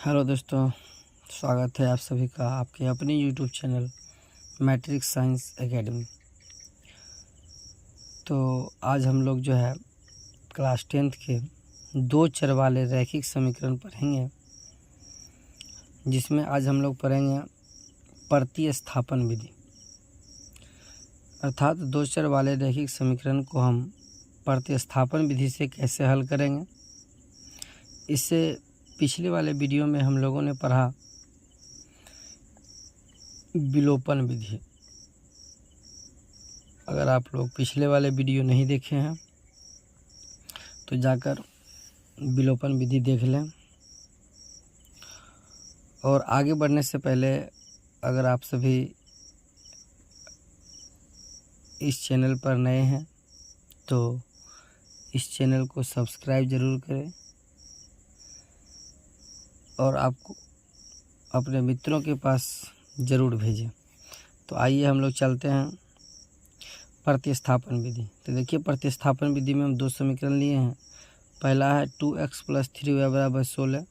Hello दोस्तों, स्वागत है आप सभी का आपके अपने YouTube channel matrix science academy. तो आज हम लोग जो है क्लास 10th के दो चर वाले रैखिक समीकरण पढ़ेंगे, जिसमें आज हम लोग पढ़ेंगे प्रतिस्थापन विधि। अर्थात दो चर वाले रैखिक समीकरण को हम प्रतिस्थापन विधि से कैसे हल करेंगे। इससे पिछले वाले वीडियो में हम लोगों ने पढ़ा विलोपन विधि। अगर आप लोग पिछले वाले वीडियो नहीं देखे हैं तो जाकर विलोपन विधि देख लें। और आगे बढ़ने से पहले अगर आप सभी इस चैनल पर नए हैं तो इस चैनल को सब्सक्राइब ज़रूर करें और आपको अपने मित्रों के पास ज़रूर भेजें। तो आइए हम लोग चलते हैं प्रतिस्थापन विधि। तो देखिए, प्रतिस्थापन विधि में हम दो समीकरण लिए हैं। पहला है 2x + 3y = 16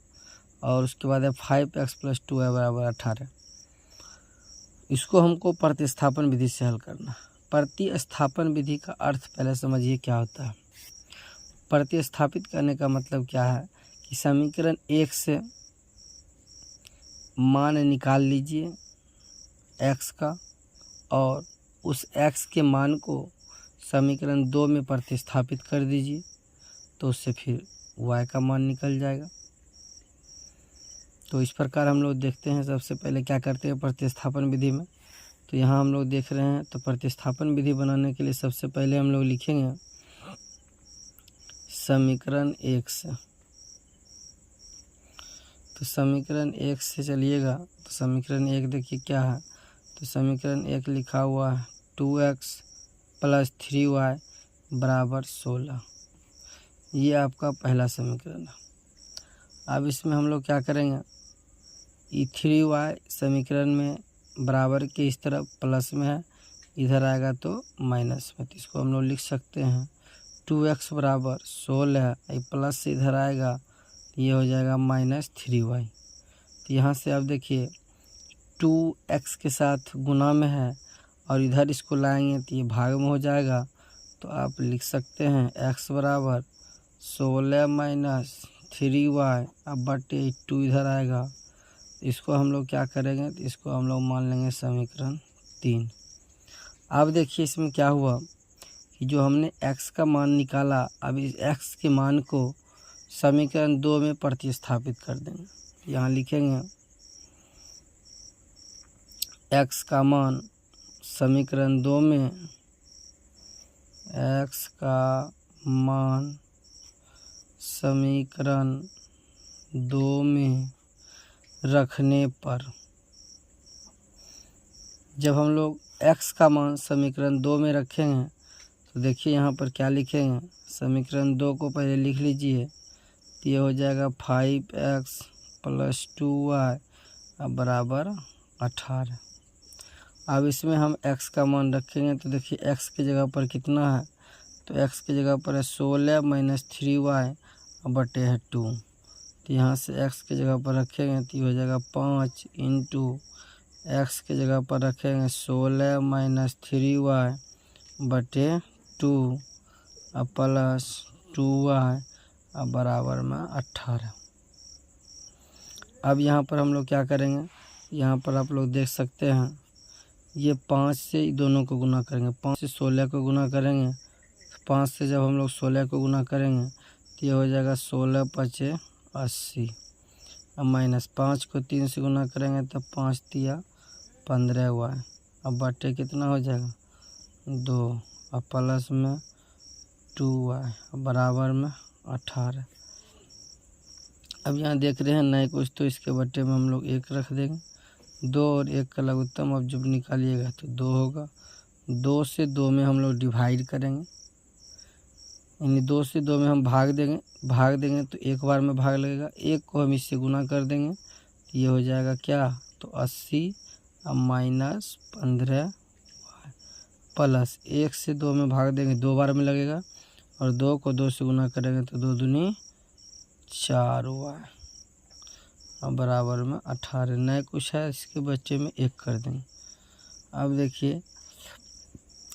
और उसके बाद है 5x + 2y = 18। इसको हमको प्रतिस्थापन विधि से हल करना। प्रतिस्थापन विधि का अर्थ पहले समझिए क्या होता है। प्रतिस्थापित करने का मतलब क्या है कि समीकरण 1 से मान निकाल लीजिए x का और उस x के मान को समीकरण 2 में प्रतिस्थापित कर दीजिए, तो उससे फिर y का मान निकल जाएगा। तो इस प्रकार हम लोग देखते हैं। सबसे पहले क्या करते हैं प्रतिस्थापन विधि में, तो यहाँ हम लोग देख रहे हैं। तो प्रतिस्थापन विधि बनाने के लिए सबसे पहले हम लोग लिखेंगे समीकरण 1 से। तो समीकरण 1 से चलिएगा तो समीकरण 1 देखिए क्या है। तो समीकरण 1 लिखा हुआ है 2x + 3y = 16। ये आपका पहला समीकरण है। अब इसमें हम लोग क्या करेंगे, ये 3y समीकरण में बराबर के इस तरफ प्लस में है, इधर आएगा तो माइनस में। तो इसको हम लोग लिख सकते हैं 2x = 16, ये प्लस से इधर आएगा, ये हो जाएगा -3y। तो यहाँ से अब देखिए 2x के साथ गुना में है और इधर इसको लाएंगे तो ये भाग में हो जाएगा। तो आप लिख सकते हैं x = 16 - 3y अब बटे 2 इधर आएगा। इसको हम लोग क्या करेंगे, तो इसको हम लोग मान लेंगे समीकरण 3। अब देखिए इसमें क्या हुआ कि जो हमने x का मान निकाला, अब इस x के मान को समीकरण 2 में प्रतिस्थापित कर देंगे। यहाँ लिखेंगे x का मान समीकरण 2 में, x का मान समीकरण 2 में रखने पर, जब हम लोग x का मान समीकरण 2 में रखेंगे तो देखिए यहाँ पर क्या लिखेंगे। समीकरण 2 को पहले लिख लीजिए, तो ये हो जाएगा 5x + 2y = 18। अब इसमें हम x का मान रखेंगे तो देखिए x की जगह पर कितना है, तो x की जगह पर है 16 - 3y बटे 2। तो यहाँ से x की जगह पर रखेंगे तो ये हो जाएगा 5 × x की जगह पर रखेंगे 16 - 3y बटे 2 प्लस 2y बराबर में 18। अब यहाँ पर हम लोग क्या करेंगे, यहाँ पर आप लोग देख सकते हैं ये 5 से दोनों को गुना करेंगे। 5 से 16 को गुना करेंगे, 5 से जब हम लोग 16 को गुना करेंगे तो ये हो जाएगा 16 × 5 = 80। अब -5 को 3 से गुना करेंगे तो 5 × 3 = 15y। अब बटे कितना हो जाएगा 2 और प्लस में 2y बराबर में 18। अब यहाँ देख रहे हैं नए कुछ, तो इसके बटे में हम लोग 1 रख देंगे। 2 और 1 का लघुत्तम अब जब निकालिएगा तो 2 होगा। 2 से 2 में हम लोग डिवाइड करेंगे, यानी 2 से 2 में हम भाग देंगे तो एक बार में भाग लगेगा। 1 को हम इससे गुना कर देंगे तो ये हो जाएगा क्या, तो 80 - 15 प्लस 1 से 2 में भाग देंगे 2 बार में लगेगा, और 2 को 2 से गुना करेंगे तो 2 दूनी 4y और बराबर में 18। नए कुछ है इसके बच्चे में 1 कर देंगे। अब देखिए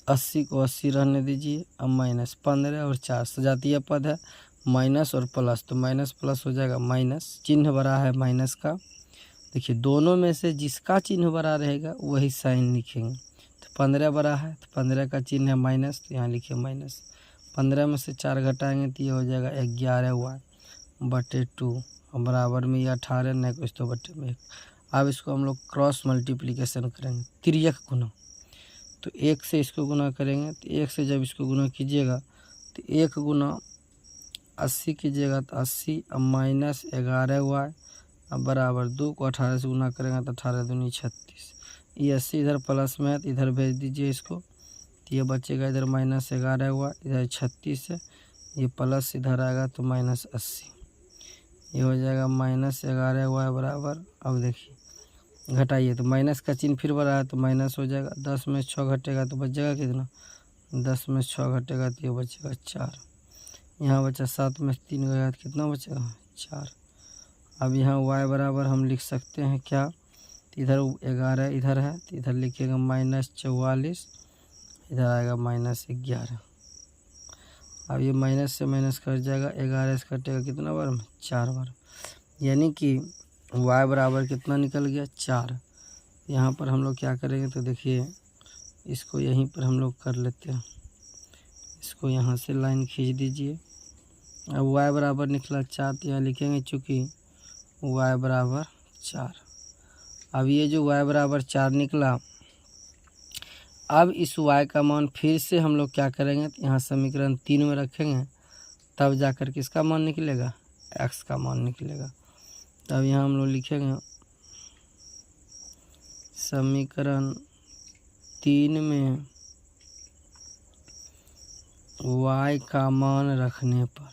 80 को 80 रहने दीजिए। अब माइनस 15 और 4 सजातीय पद है, माइनस और प्लस, तो माइनस प्लस हो जाएगा माइनस, चिन्ह बड़ा है माइनस का। देखिए दोनों में से जिसका चिन्ह बड़ा रहेगा वही साइन लिखेंगे। तो 15 बड़ा है तो 15 का चिन्ह है माइनस, तो यहाँ लिखिए माइनस। 15 में से 4 घटाएंगे तो ये हो जाएगा 11y/2 और बराबर में ये 18 नहीं कुछ तो बटे में 1। अब इसको हम लोग क्रॉस मल्टीप्लिकेशन करेंगे, तिर्यक गुना। तो 1 से इसको गुना करेंगे, तो 1 से जब इसको गुना कीजिएगा तो 1 गुना 80 कीजिएगा तो 80 अब माइनस 11y अब बराबर 2 को 18 से गुना करेंगे तो 18 दूनी 36। ये 80 इधर प्लस में है तो इधर भेज दीजिए इसको, तो ये बचेगा इधर माइनस 11y, इधर 36 है, ये प्लस इधर आएगा तो माइनस 80, ये हो जाएगा माइनस 11y बराबर। अब देखिए घटाइए तो माइनस का चिन्ह फिर बड़ा है तो माइनस हो जाएगा। 10 में 6 घटेगा तो बचेगा कितना, 10 में 6 घटेगा तो ये बचेगा 4। यहाँ बचा 7 में 3 गया तो कितना बचेगा 4। अब यहाँ y बराबर हम लिख सकते हैं क्या, तो इधर 11 इधर है तो इधर लिखिएगा -44, इधर आएगा -11। अब ये माइनस से माइनस कट जाएगा, 11 से कटेगा कितना बार में 4 बार, यानी कि y बराबर कितना निकल गया 4। यहाँ पर हम लोग क्या करेंगे तो देखिए इसको यहीं पर हम लोग कर लेते हैं, इसको यहाँ से लाइन खींच दीजिए। अब y बराबर निकला 4 तो यहाँ लिखेंगे चूँकि y बराबर 4। अब ये जो y बराबर 4 निकला, अब इस y का मान फिर से हम लोग क्या करेंगे तो यहाँ समीकरण 3 में रखेंगे, तब जाकर किसका मान निकलेगा, x का मान निकलेगा। तब यहाँ हम लोग लिखेंगे समीकरण 3 में y का मान रखने पर,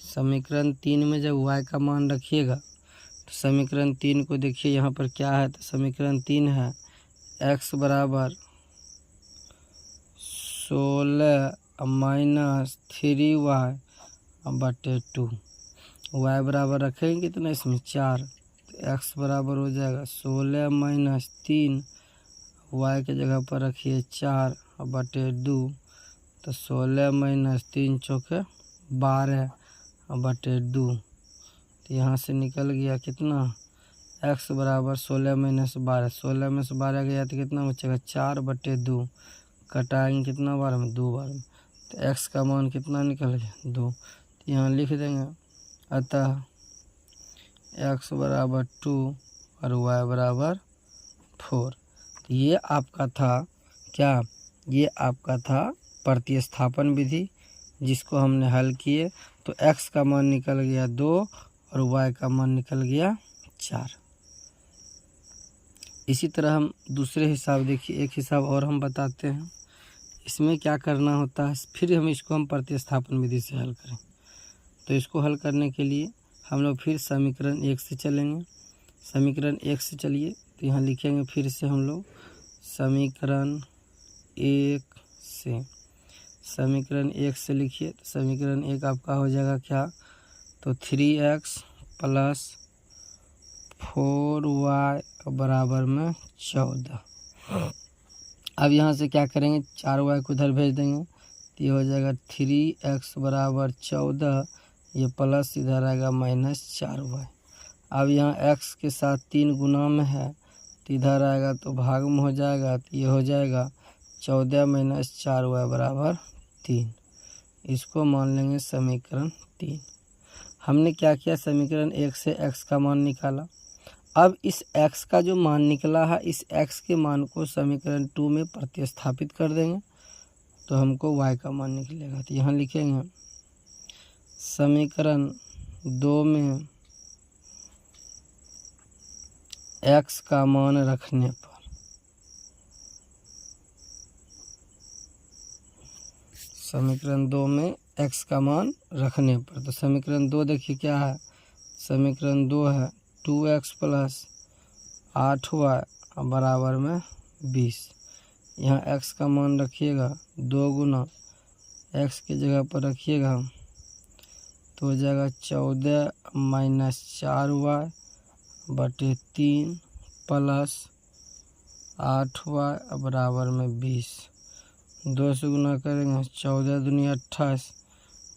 समीकरण 3 में जब y का मान रखिएगा तो समीकरण 3 को देखिए यहाँ पर क्या है, तो समीकरण 3 है x बराबर 16 माइनस 3y/2। y बराबर रखेंगे कितना इसमें 4, तो x बराबर हो जाएगा 16 माइनस 3, y के जगह पर रखिए 4/2, तो 16 माइनस 3 चौके 12/2। तो यहाँ से निकल गया कितना, x बराबर 16 माइनस 12, 16 में से 12 गया तो कितना बचेगा 4/2, कटाएंगे कितना बार में 2 बार में, तो x का मान कितना निकल गया 2। तो यहाँ लिख देंगे अतः x बराबर 2 और y बराबर 4। तो ये आपका था क्या, ये आपका था प्रतिस्थापन विधि जिसको हमने हल किए। तो x का मान निकल गया 2 और y का मान निकल गया 4। इसी तरह हम दूसरे हिसाब देखिए, एक हिसाब और हम बताते हैं। इसमें क्या करना होता है, फिर हम प्रतिस्थापन विधि से हल करें। तो इसको हल करने के लिए हम लोग फिर समीकरण 1 से चलेंगे। समीकरण 1 से चलिए तो यहाँ लिखेंगे फिर से हम लोग समीकरण 1 से, समीकरण 1 से लिखिए। तो समीकरण 1 आपका हो जाएगा क्या, तो 3x प्लस 4y बराबर में 14। अब यहाँ से क्या करेंगे, 4y को उधर भेज देंगे तो ये हो जाएगा 3x बराबर 14, ये प्लस इधर आएगा -4y। अब यहाँ x के साथ 3 गुना में है तो इधर आएगा तो भाग में हो जाएगा, तो ये हो जाएगा 14 माइनस 4y बराबर 3। इसको मान लेंगे समीकरण 3। हमने क्या किया, समीकरण 1 से x का मान निकाला। अब इस x का जो मान निकला है, इस x के मान को समीकरण 2 में प्रतिस्थापित कर देंगे तो हमको y का मान निकलेगा। तो यहाँ लिखेंगे समीकरण 2 में x का मान रखने पर, समीकरण 2 में x का मान रखने पर, तो समीकरण 2 देखिए क्या है, समीकरण 2 है 2x प्लस 8y बराबर में 20। यहाँ x का मान रखिएगा 2 गुना x की जगह पर रखिएगा तो हो जाएगा 14 माइनस 4y बटे 3 प्लस 8y बराबर में 20। 2 से गुना करेंगे 14 दूनी 28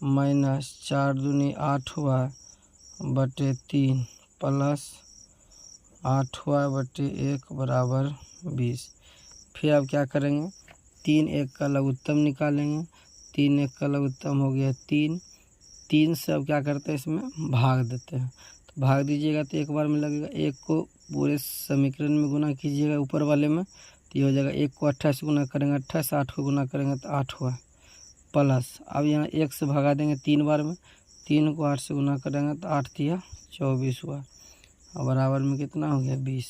माइनस 4 दूनी 8y बटे 3 प्लस 8y बटे 1 बराबर 20। फिर अब क्या करेंगे, 3 1 का लघुत्तम निकालेंगे। 3 1 का लघुत्तम हो गया 3। 3 से अब क्या करते हैं, इसमें भाग देते हैं। तो भाग दीजिएगा तो एक बार में लगेगा। 1 को पूरे समीकरण में गुना कीजिएगा ऊपर वाले में, तो ये हो जाएगा 1 को 28 से गुना करेंगे 28, 8 को गुना करेंगे तो 8 हुआ प्लस। अब यहाँ 1 से भगा देंगे 3 बार में, 3 को 8 से गुना करेंगे तो 8 तिया 24 हुआ और बराबर में कितना हो गया 20।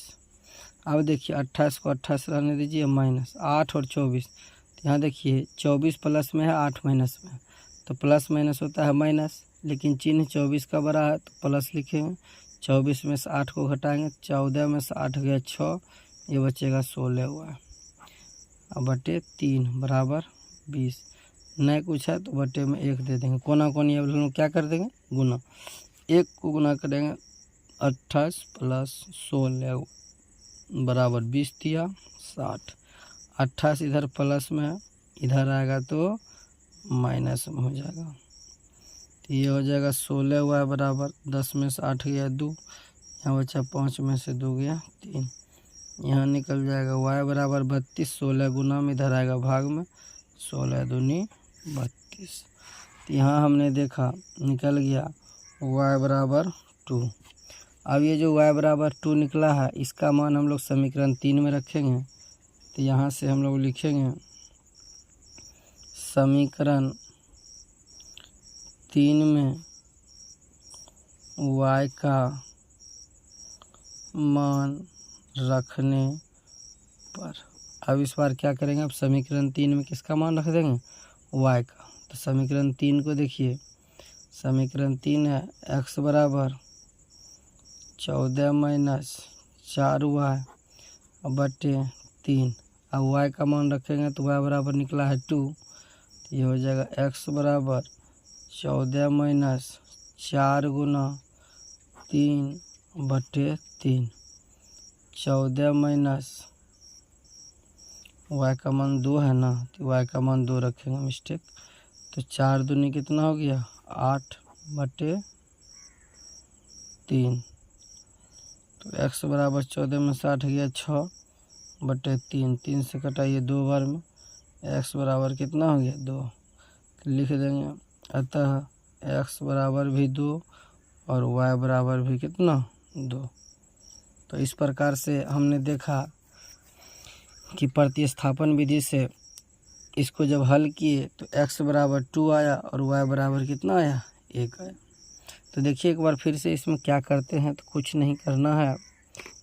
अब देखिए 28 को 28 रहने दीजिए माइनस 8 और 24। तो यहाँ देखिए 24 प्लस में है 8 माइनस में है, तो प्लस माइनस होता है माइनस, लेकिन चिन्ह 24 का बड़ा है तो प्लस लिखेंगे। 24 में से 8 को घटाएंगे, 14 में से 8 गया 6, ये बचेगा 16 हुआ अब बटे 3 बराबर 20। नहीं कुछ है तो बटे में 1 दे देंगे। कोना कोनी अब लोग क्या कर देंगे, गुना। 1 को गुना करेंगे 28 प्लस 16 बराबर 20 दिया 60। 28 इधर प्लस में है, इधर आएगा तो माइनस में हो जाएगा। तो ये हो जाएगा 16 हुआ है बराबर 10 में से 8 गया 2, यहाँ बचा 5 में से 2 गया 3, यहाँ निकल जाएगा y बराबर 32। 16 गुना में इधर आएगा भाग में, 16 दूनी 32। तो यहाँ हमने देखा निकल गया y बराबर 2। अब ये जो y बराबर 2 निकला है, इसका मान हम लोग समीकरण 3 में रखेंगे। तो यहाँ से हम लोग लिखेंगे समीकरण 3 में y का मान रखने पर। अब इस बार क्या करेंगे, अब समीकरण 3 में किसका मान रख देंगे, y का। तो समीकरण 3 को देखिए, समीकरण 3 है x बराबर 14 माइनस 4y बटे 3। अब y का मान रखेंगे तो y बराबर निकला है 2, तो ये हो जाएगा x बराबर 14 माइनस 4 गुना 3 बटे 3। 14 माइनस y का मान 2 है ना, तो y का मान 2 रखेंगे, मिस्टेक। तो 4 दूनी कितना हो गया 8 बटे 3। तो x बराबर 14 में से 8 गया 6 बटे 3। 3 से कटाइए 2 बार में, x बराबर कितना हो गया 2। तो लिख देंगे अतः x बराबर भी 2 और y बराबर भी कितना 2। तो इस प्रकार से हमने देखा कि प्रतिस्थापन विधि से इसको जब हल किए तो x बराबर 2 आया और y बराबर कितना आया 1 आया। तो देखिए एक बार फिर से इसमें क्या करते हैं, तो कुछ नहीं करना है,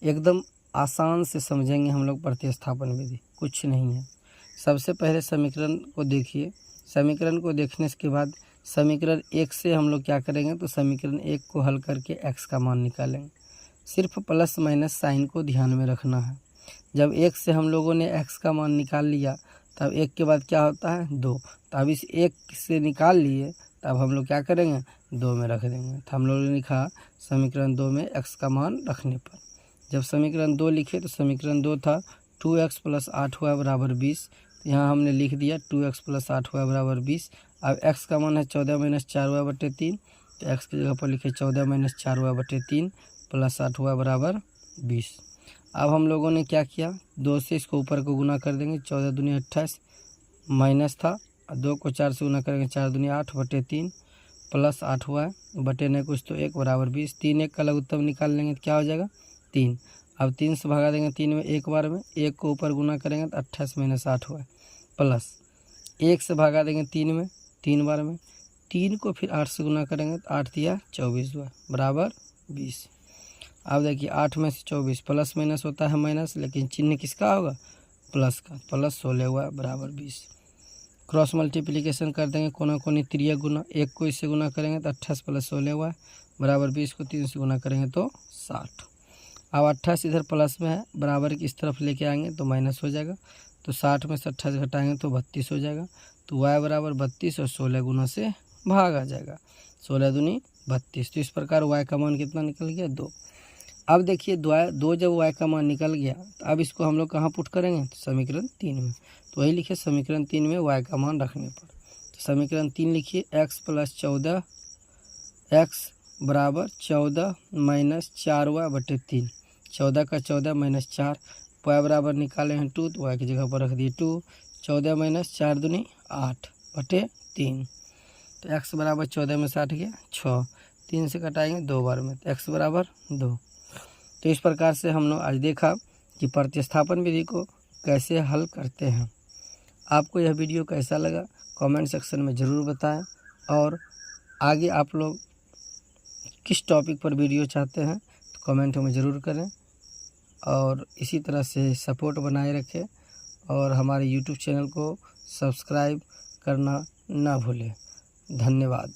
एकदम आसान से समझेंगे हम लोग प्रतिस्थापन विधि, कुछ नहीं है। सबसे पहले समीकरण को देखिए, समीकरण को देखने के बाद समीकरण 1 से हम लोग क्या करेंगे, तो समीकरण 1 को हल करके x का मान निकालेंगे। सिर्फ प्लस माइनस साइन को ध्यान में रखना है। जब 1 से हम लोगों ने x का मान निकाल लिया, तब 1 के बाद क्या होता है 2। तो अब इस 1 से निकाल लिए, तब हम लोग क्या करेंगे 2 में रख देंगे। तो हम लोगों ने लिखा समीकरण 2 में x का मान रखने पर। जब समीकरण 2 लिखे तो समीकरण 2 था 2x प्लस 8y बराबर 20। यहाँ हमने लिख दिया 2x प्लस 8y बराबर 20। अब x का मान है 14 माइनस 4y बटे 3, तो x की जगह पर लिखे 14 माइनस 4y बटे 3 प्लस 8y बराबर 20। अब हम लोगों ने क्या किया, 2 से इसको ऊपर को गुना कर देंगे, 14 दूनी 28 माइनस था, 2 को 4 से गुना करेंगे 4 दूनी 8 बटे 3 प्लस 8y बटे नहीं कुछ तो 1 बराबर 20। 3 1 का लघुत्तम निकाल लेंगे तो क्या हो जाएगा 3। अब 3 से भगा देंगे 3 में एक बार में, 1 को ऊपर गुना करेंगे तो 28 माइनस 8 हुआ प्लस 1 से भगा देंगे 3 में 3 बार में, 3 को फिर 8 से गुना करेंगे तो 8 दिया 24 हुआ बराबर 20। अब देखिए 8 में से 24 प्लस माइनस होता है माइनस, लेकिन चिन्ह किसका होगा प्लस का, प्लस 16 हुआ बराबर 20। क्रॉस मल्टीप्लिकेशन कर देंगे, कोना कोनी त्रिया गुना, 1 को इससे गुना करेंगे तो 28 प्लस 16 हुआ बराबर 20 को 3 से गुना करेंगे तो 60। अब 28 इधर प्लस में है, बराबर की इस तरफ लेके आएंगे तो माइनस हो जाएगा, तो 60 में से 28 घटाएंगे तो 32 हो जाएगा। तो y बराबर 32 और 16 गुना से भाग आ जाएगा। 16 दूनी 32। तो इस प्रकार y का मान कितना निकल गया 2। अब देखिए 2 जब y का मान निकल गया तो अब इसको हम लोग कहाँ पुट करेंगे, तो समीकरण 3 में। तो वही लिखिए समीकरण 3 में y का मान रखने पर। तो समीकरण 3 लिखिए x + 14 x बराबर 14 - 4y/3। 14 का 14 - 4, y बराबर निकाले हैं 2 तो y की जगह पर रख दिए 2। 14 - 4 दूनी 8/3। तो x बराबर 14 में 60 गया 6, 3 से कटाएंगे 2 बार में, तो x बराबर 2। तो इस प्रकार से हम लोग आज देखा कि प्रतिस्थापन विधि को कैसे हल करते हैं। आपको यह वीडियो कैसा लगा कमेंट सेक्शन में ज़रूर बताएं, और आगे आप लोग किस टॉपिक पर वीडियो चाहते हैं तो कमेंट में ज़रूर करें, और इसी तरह से सपोर्ट बनाए रखें, और हमारे YouTube चैनल को सब्सक्राइब करना ना भूलें। धन्यवाद।